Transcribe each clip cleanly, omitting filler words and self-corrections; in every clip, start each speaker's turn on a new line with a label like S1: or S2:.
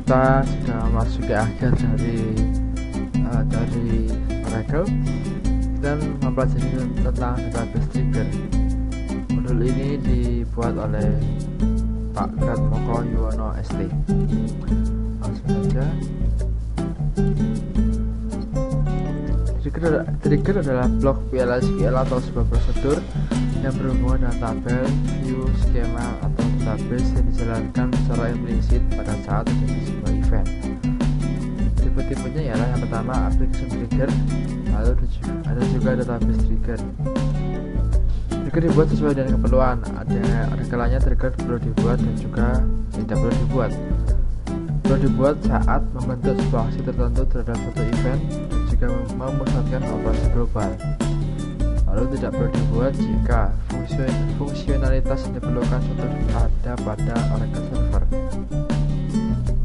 S1: kita sudah memasuki akhir dari Oracle dan mempelajari tentang database trigger. Modul ini dibuat oleh Pak Gratmoko Yuwono ST. Langsung saja. Trigger adalah blok PL/SQL atau sebuah prosedur yang berhubungan dengan tabel, view, skema, atau database yang dijalankan secara implisit pada saat terjadi sebuah event. Tipe-tipenya ialah yang pertama application trigger, lalu ada juga database trigger. Trigger dibuat sesuai dengan keperluan. Ada kalanya trigger perlu dibuat dan juga tidak perlu dibuat. Perlu dibuat saat membentuk sebuah aksi tertentu terhadap suatu event dan juga memusatkan operasi global. Lalu tidak perlu dibuat jika fungsionalitas yang diperlukan sudah ada pada Oracle Server.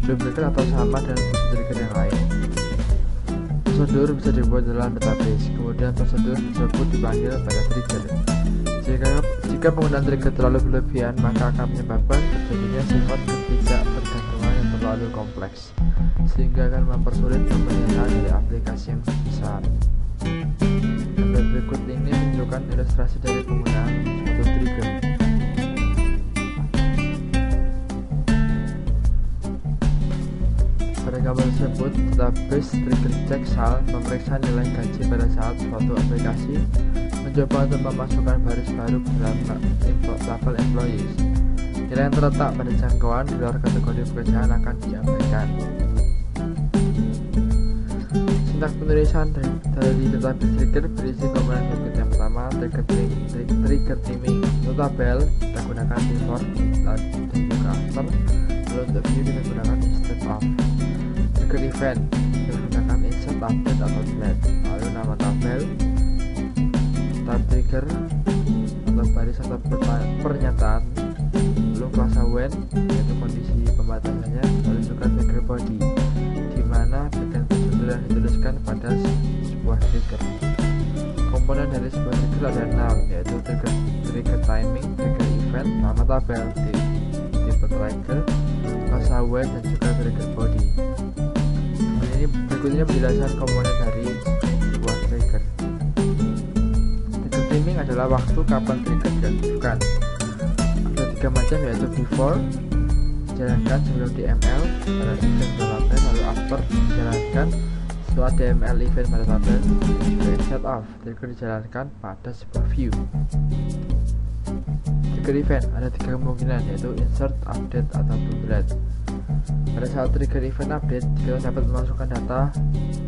S1: Duplicate atau sama dengan fungsi trigger yang lain. Prosedur bisa dibuat dalam database, kemudian prosedur tersebut dipanggil pada trigger. Jika penggunaan trigger terlalu berlebihan, maka akan menyebabkan terjadinya sifat ketidaktergantungan yang terlalu kompleks, sehingga akan mempersulit pemeliharaan dari aplikasi yang besar. Gambar berikut ini menunjukkan ilustrasi dari penggunaan suatu trigger. Pada gambar tersebut, database trigger check SAL memeriksa nilai gaji pada saat suatu aplikasi mencoba untuk memasukkan baris baru dalam tabel employees. Nilai yang terletak pada jangkauan di luar kategori pekerjaan akan diabaikan. Sintaks penulisan dari database trigger berisi komponen berikut. Yang pertama, trigger timing. Untuk tabel kita gunakan before dan juga after. Lalu untuk view kita gunakan instead of. Trigger event kita gunakan insert, update, atau delete. Lalu nama tabel, start trigger atau baris atau pernyataan, lalu klasa when yaitu kondisi pembatasannya, lalu juga trigger body di mana bagian prosedur yang dituliskan pada sebuah trigger. Komponen dari sebuah trigger ada 6, yaitu trigger timing, trigger event, nama tabel, tipe trigger, klasa when, dan juga trigger body. Berikutnya penjelasan komponen dari sebuah trigger. Trigger timing adalah waktu kapan trigger diaktifkan. Ada 3 macam, yaitu before dijalankan sebelum DML pada event pada tabel, lalu after dijalankan setelah DML event pada tabel, dan set off trigger dijalankan pada sebuah view. Trigger event ada 3 kemungkinan, yaitu insert, update, atau delete. Pada saat trigger event update, kita dapat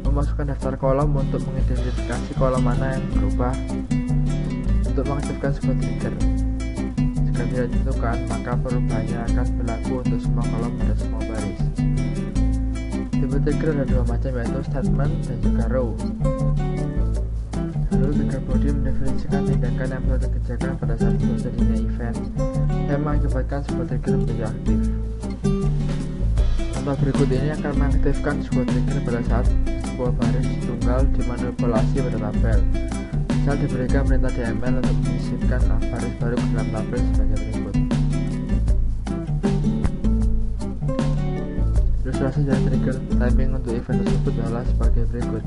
S1: memasukkan daftar kolom untuk mengidentifikasi kolom mana yang berubah untuk mengaktifkan sebuah trigger. Jika tidak ditentukan, maka perubahannya akan berlaku untuk semua kolom pada semua baris. Tipe trigger ada 2 macam, yaitu statement dan juga row. Lalu trigger body mendefinisikan tindakan yang perlu dikerjakan pada saat terjadinya event yang mengakibatkan sebuah trigger menjadi aktif. Contoh berikut ini akan mengaktifkan sebuah trigger pada saat sebuah baris tunggal dimanipulasi pada tabel. Misal diberikan perintah DML untuk menyisipkan baris baru ke dalam tabel sebagai berikut. Ilustrasi dari trigger timing untuk event tersebut adalah sebagai berikut.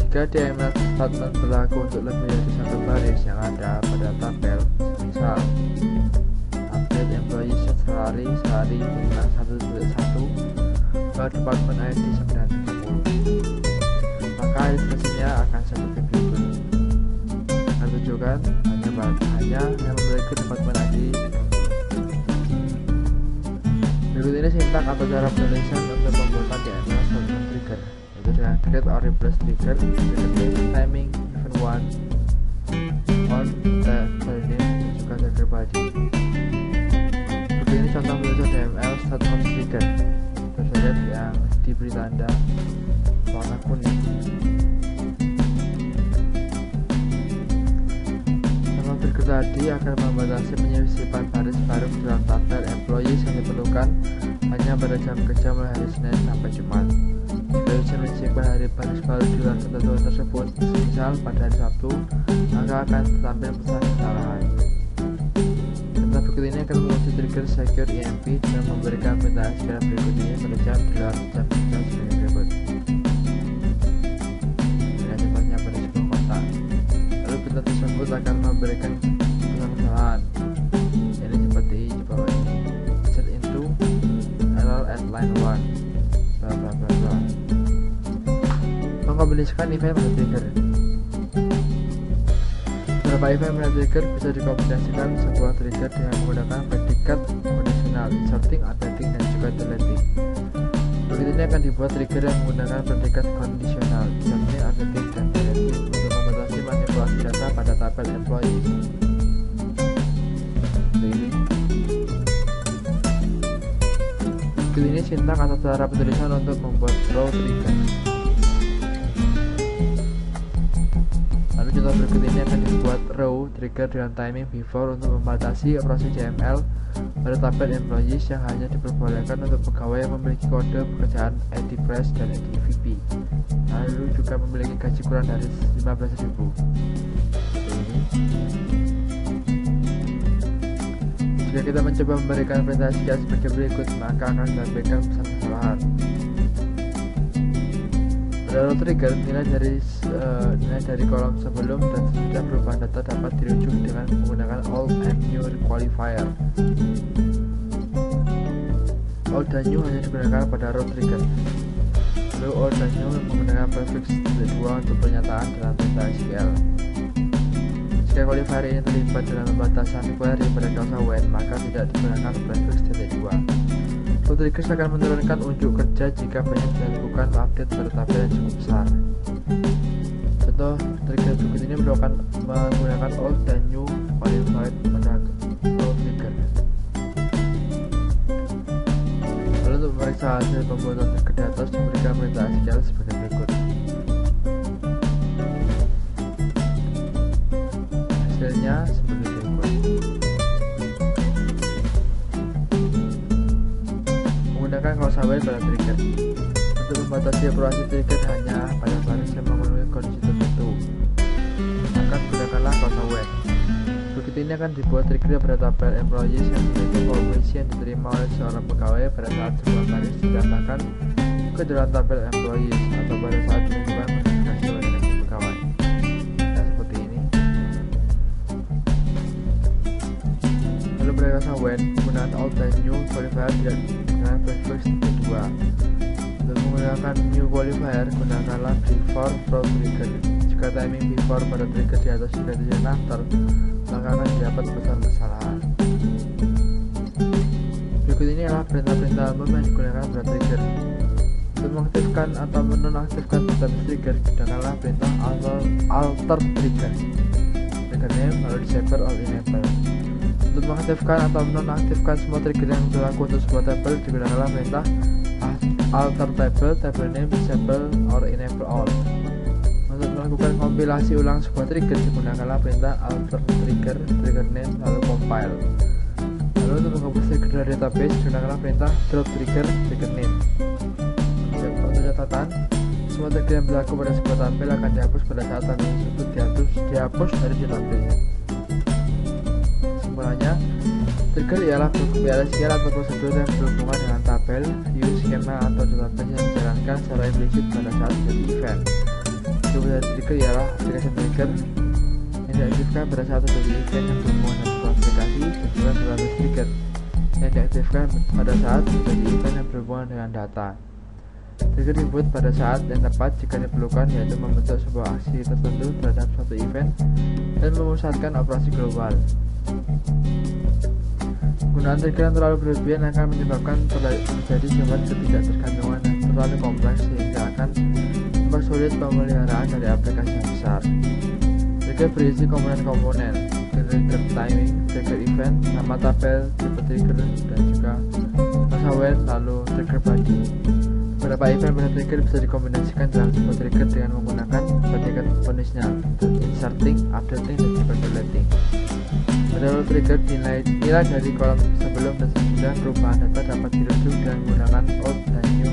S1: Jika DML statement berlaku untuk lebih dari satu baris yang ada pada tabel, misal update employee salary dengan 1.1 ke department ID 930, maka ilustrasinya akan seperti berikut. Akan tunjukkan hanya yang memiliki department ID. Berikut ini sintaks atau cara penulisan untuk pembuatan DML statement trigger, yaitu dengan create or replace trigger, timing, event 1, on, trigger name, dan juga trigger body. Berikut ini contoh penulisan DML statement trigger. Terlihat yang diberi tanda warna kuning. Nama trigger tadi akan membatasi penyisipan baris baru dalam tabel employees yang diperlukan hanya pada jam kerja mulai hari Senin sampai Jumat. Jika user menyisipkan baris baru di luar ketentuan tersebut, misal pada hari Sabtu, maka akan tampil pesan kesalahan. Contoh ini akan menguji trigger secure EMP dan memberikan perintah SQL berikut ini pada jam di luar jam kerja sebagai berikut. Ini contohnya pada sebuah kotak. Lalu perintah tersebut akan memberikan kesalahan. Ini seperti di bawah ini. Insert into error at line 1 bla bla bla bla. Mengkombinasikan event pada trigger. Beberapa event pada trigger bisa dikombinasikan sebuah trigger dengan menggunakan predikat kondisional, inserting, updating, dan juga deleting. Berikut ini akan dibuat trigger yang menggunakan predikat kondisional, inserting, updating, dan deleting untuk membatasi manipulasi data pada tabel employee. Berikut ini sintaks atau cara penulisan untuk membuat row trigger. Contoh berikut ini akan dibuat row trigger dengan timing before untuk membatasi operasi CML pada tabel employees yang hanya diperbolehkan untuk pegawai yang memiliki kode pekerjaan ID Press dan ID VP, lalu juga memiliki gaji kurang dari 15.000. Jika kita mencoba memberikan perintah SQL sebagai berikut, maka akan ditampilkan pesan kesalahan. Pada row trigger, nilai dari kolom sebelum dan sesudah perubahan data dapat dirujuk dengan menggunakan old and new qualifier. Old dan new hanya digunakan pada row trigger. Lalu old dan new menggunakan prefix 2 untuk pernyataan dalam perintah SQL. Jika qualifier ini terlibat dalam pembatasan query pada klausa when, maka tidak digunakan prefix 2. Row triggers akan menurunkan unjuk kerja jika banyak dilakukan update pada tabel yang cukup besar. Contoh trigger berikut ini menggunakan old dan new qualified pada row trigger. Lalu untuk memeriksa hasil pembuatan trigger di atas, diberikan perintah SQL sebagai berikut. Hasilnya sebagai berikut. Menggunakan klausa when pada trigger. Untuk membatasi operasi trigger hanya pada baris yang memenuhi kondisi tertentu, maka gunakanlah klausa when. Berikut ini akan dibuat trigger pada tabel employees yang memiliki informasi yang diterima oleh seorang pegawai pada saat sebuah baris ditambahkan ke dalam tabel employees atau pada saat pengumuman notifikasi oleh rekening pegawai. Nah, seperti ini. Lalu pada klausa when, penggunaan old dan new qualifier tidak dengan prefix 2. Untuk menggunakan new qualifier, gunakanlah before row trigger. Jika timing before pada trigger di atas sudah dijadikan after, maka akan dapat pesan kesalahan. Berikut ini adalah perintah-perintah umum yang digunakan pada trigger. Untuk mengaktifkan atau menonaktifkan database trigger, gunakanlah perintah alter trigger. Trigger name lalu disable or enable. Untuk mengaktifkan atau menonaktifkan semua trigger yang berlaku untuk sebuah tabel, digunakanlah perintah alter table name, disable or enable all. Untuk melakukan kompilasi ulang sebuah trigger, digunakanlah perintah alter trigger name lalu compile. Lalu untuk menghapus trigger dari database, gunakanlah perintah drop trigger name. Untuk catatan, semua trigger yang berlaku pada sebuah tabel akan dihapus pada saat tabel tersebut dihapus dari database. Kesimpulannya, trigger ialah SQL atau prosedur yang berhubungan dengan tabel, view, skema, atau database yang dijalankan secara implisit pada saat terjadi event. Sebuah trigger ialah aplikasi trigger yang diaktifkan pada saat terjadi event yang berhubungan dengan sebuah aplikasi, dan juga database trigger yang diaktifkan pada saat terjadi event yang berhubungan dengan data. Trigger dibuat pada saat yang tepat jika diperlukan, yaitu membentuk sebuah aksi tertentu terhadap suatu event dan memusatkan operasi global. Penggunaan trigger yang terlalu berlebihan akan menyebabkan terjadi sifat ketidaktergantungan yang terlalu kompleks sehingga akan mempersulit pemeliharaan dari aplikasi yang besar. Trigger berisi komponen-komponen, trigger timing, trigger event, nama tabel, tipe trigger, dan juga klausa when, lalu trigger body. Beberapa event pada trigger bisa dikombinasikan dalam sebuah trigger dengan menggunakan predikat conditional, inserting, updating, dan juga deleting. Pada row trigger, nilai dari kolom sebelum dan sesudah perubahan data dapat dirujuk dengan menggunakan old dan new